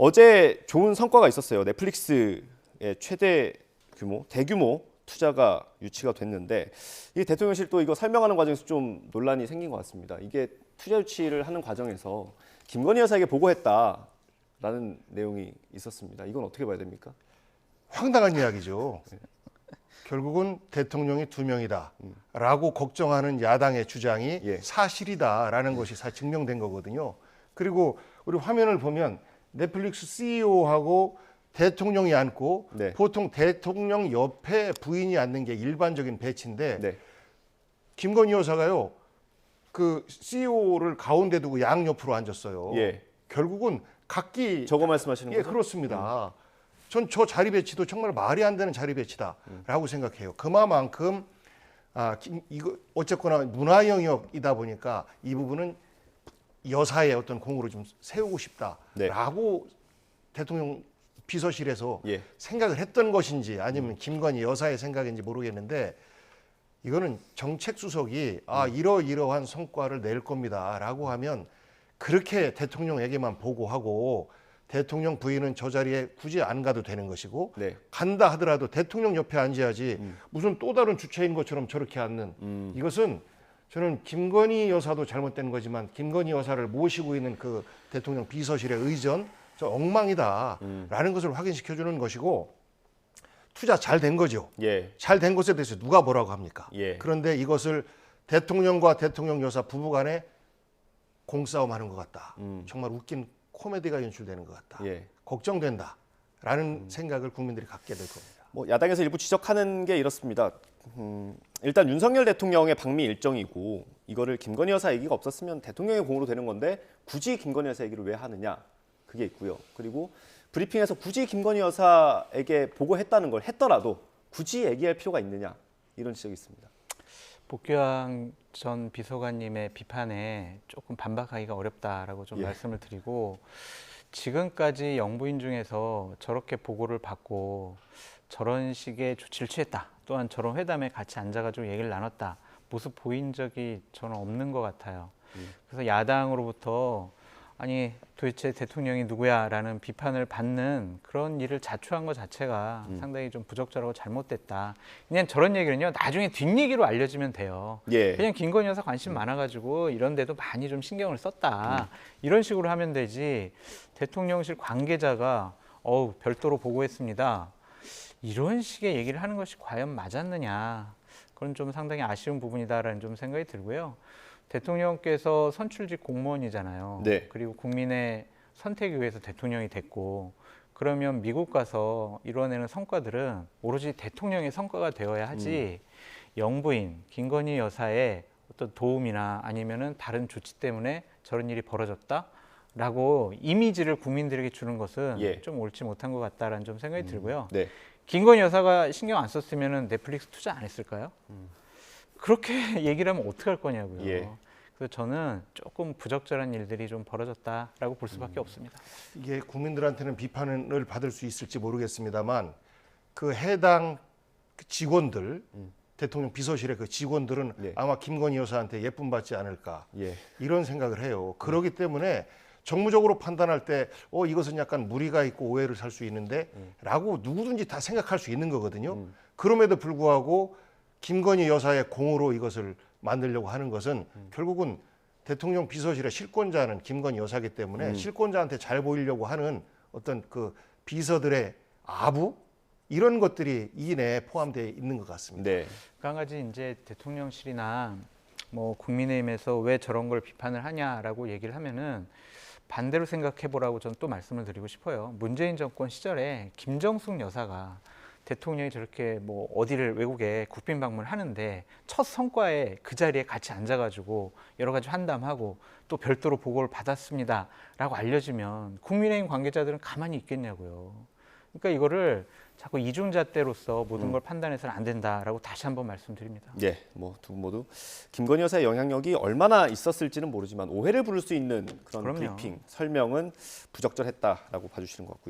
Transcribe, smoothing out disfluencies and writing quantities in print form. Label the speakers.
Speaker 1: 어제 좋은 성과가 있었어요. 넷플릭스의 최대 규모, 대규모 투자가 유치가 됐는데 이 대통령실 또 이거 설명하는 과정에서 좀 논란이 생긴 것 같습니다. 이게 투자 유치를 하는 과정에서 김건희 여사에게 보고했다라는 내용이 있었습니다. 이건 어떻게 봐야 됩니까?
Speaker 2: 황당한 이야기죠. 결국은 대통령이 2명이다라고 걱정하는 야당의 주장이
Speaker 1: 예.
Speaker 2: 사실이다라는 것이 증명된 거거든요. 그리고 우리 화면을 보면 넷플릭스 CEO하고 대통령이 앉고
Speaker 1: 네.
Speaker 2: 보통 대통령 옆에 부인이 앉는 게 일반적인 배치인데
Speaker 1: 네.
Speaker 2: 김건희 여사가요 그 CEO를 가운데 두고 양옆으로 앉았어요.
Speaker 1: 예.
Speaker 2: 결국은 각기
Speaker 1: 저거 말씀하시는
Speaker 2: 예,
Speaker 1: 거죠?
Speaker 2: 그렇습니다. 전 저 자리 배치도 정말 말이 안 되는 자리 배치다라고 생각해요. 그만큼 이거 어쨌거나 문화 영역이다 보니까 이 부분은 여사의 어떤 공으로 좀 세우고 싶다라고 대통령 비서실에서
Speaker 1: 예.
Speaker 2: 생각을 했던 것인지 아니면 김건희 여사의 생각인지 모르겠는데 이거는 정책 수석이 이러이러한 성과를 낼 겁니다라고 하면 그렇게 대통령에게만 보고하고 대통령 부인은 저 자리에 굳이 안 가도 되는 것이고
Speaker 1: 네.
Speaker 2: 간다 하더라도 대통령 옆에 앉아야지 무슨 또 다른 주체인 것처럼 저렇게 앉는 이것은 저는 김건희 여사도 잘못된 거지만 김건희 여사를 모시고 있는 그 대통령 비서실의 의전 저 엉망이다라는 것을 확인시켜주는 것이고 투자 잘 된 거죠.
Speaker 1: 예.
Speaker 2: 잘 된 것에 대해서 누가 뭐라고 합니까?
Speaker 1: 예.
Speaker 2: 그런데 이것을 대통령과 대통령 여사 부부간에 공싸움하는 것 같다. 정말 웃긴 코미디가 연출되는 것 같다.
Speaker 1: 예.
Speaker 2: 걱정된다라는 생각을 국민들이 갖게 될 겁니다.
Speaker 1: 뭐 야당에서 일부 지적하는 게 이렇습니다. 일단 윤석열 대통령의 방미 일정이고 이거를 김건희 여사 얘기가 없었으면 대통령의 공으로 되는 건데 굳이 김건희 여사 얘기를 왜 하느냐 그게 있고요. 그리고 브리핑에서 굳이 김건희 여사에게 보고했다는 걸 했더라도 굳이 얘기할 필요가 있느냐 이런 지적이 있습니다.
Speaker 3: 복귀왕 전 비서관님의 비판에 조금 반박하기가 어렵다라고 좀
Speaker 1: 예.
Speaker 3: 말씀을 드리고 지금까지 영부인 중에서 저렇게 보고를 받고 저런 식의 조치를 취했다. 또한 저런 회담에 같이 앉아가지고 얘기를 나눴다. 모습 보인 적이 저는 없는 것 같아요. 그래서 야당으로부터 아니 도대체 대통령이 누구야라는 비판을 받는 그런 일을 자초한 것 자체가 상당히 좀 부적절하고 잘못됐다. 그냥 저런 얘기는요 나중에 뒷얘기로 알려지면 돼요.
Speaker 1: 예.
Speaker 3: 그냥 김건희 여사 관심 많아가지고 이런 데도 많이 좀 신경을 썼다. 이런 식으로 하면 되지. 대통령실 관계자가 별도로 보고했습니다. 이런 식의 얘기를 하는 것이 과연 맞았느냐. 그건 좀 상당히 아쉬운 부분이다라는 좀 생각이 들고요. 대통령께서 선출직 공무원이잖아요.
Speaker 1: 네.
Speaker 3: 그리고 국민의 선택에 의해서 대통령이 됐고 그러면 미국 가서 이뤄내는 성과들은 오로지 대통령의 성과가 되어야 하지 영부인 김건희 여사의 어떤 도움이나 아니면은 다른 조치 때문에 저런 일이 벌어졌다라고 이미지를 국민들에게 주는 것은
Speaker 1: 예.
Speaker 3: 좀 옳지 못한 것 같다라는 좀 생각이 들고요.
Speaker 1: 네.
Speaker 3: 김건희 여사가 신경 안 썼으면은 넷플릭스 투자 안 했을까요? 그렇게 얘기를 하면 어떡할 거냐고요.
Speaker 1: 예.
Speaker 3: 그래서 저는 조금 부적절한 일들이 좀 벌어졌다라고 볼 수밖에 없습니다.
Speaker 2: 이게 국민들한테는 비판을 받을 수 있을지 모르겠습니다만 그 해당 직원들 대통령 비서실의 그 직원들은
Speaker 1: 네.
Speaker 2: 아마 김건희 여사한테 예쁨 받지 않을까
Speaker 1: 예.
Speaker 2: 이런 생각을 해요. 그렇기 때문에 정무적으로 판단할 때 이것은 약간 무리가 있고 오해를 살 수 있는데 라고 누구든지 다 생각할 수 있는 거거든요. 그럼에도 불구하고 김건희 여사의 공으로 이것을 만들려고 하는 것은 결국은 대통령 비서실의 실권자는 김건희 여사이기 때문에 실권자한테 잘 보이려고 하는 어떤 그 비서들의 아부 이런 것들이 이 내에 포함되어 있는 것 같습니다.
Speaker 1: 네.
Speaker 3: 한 가지 이제 대통령실이나 뭐 국민의힘에서 왜 저런 걸 비판을 하냐라고 얘기를 하면은 반대로 생각해 보라고 저는 또 말씀을 드리고 싶어요. 문재인 정권 시절에 김정숙 여사가 대통령이 저렇게 뭐 어디를 외국에 국빈 방문을 하는데 첫 성과에 그 자리에 같이 앉아가지고 여러 가지 환담하고 또 별도로 보고를 받았습니다라고 알려지면 국민의힘 관계자들은 가만히 있겠냐고요. 그러니까 이거를 자꾸 이중잣대로서 모든 걸 판단해서는 안 된다라고 다시 한번 말씀드립니다.
Speaker 1: 예. 뭐 두 분 모두 김건희 여사의 영향력이 얼마나 있었을지는 모르지만 오해를 부를 수 있는 그런
Speaker 3: 그럼요.
Speaker 1: 브리핑 설명은 부적절했다라고 봐주시는 것 같고요.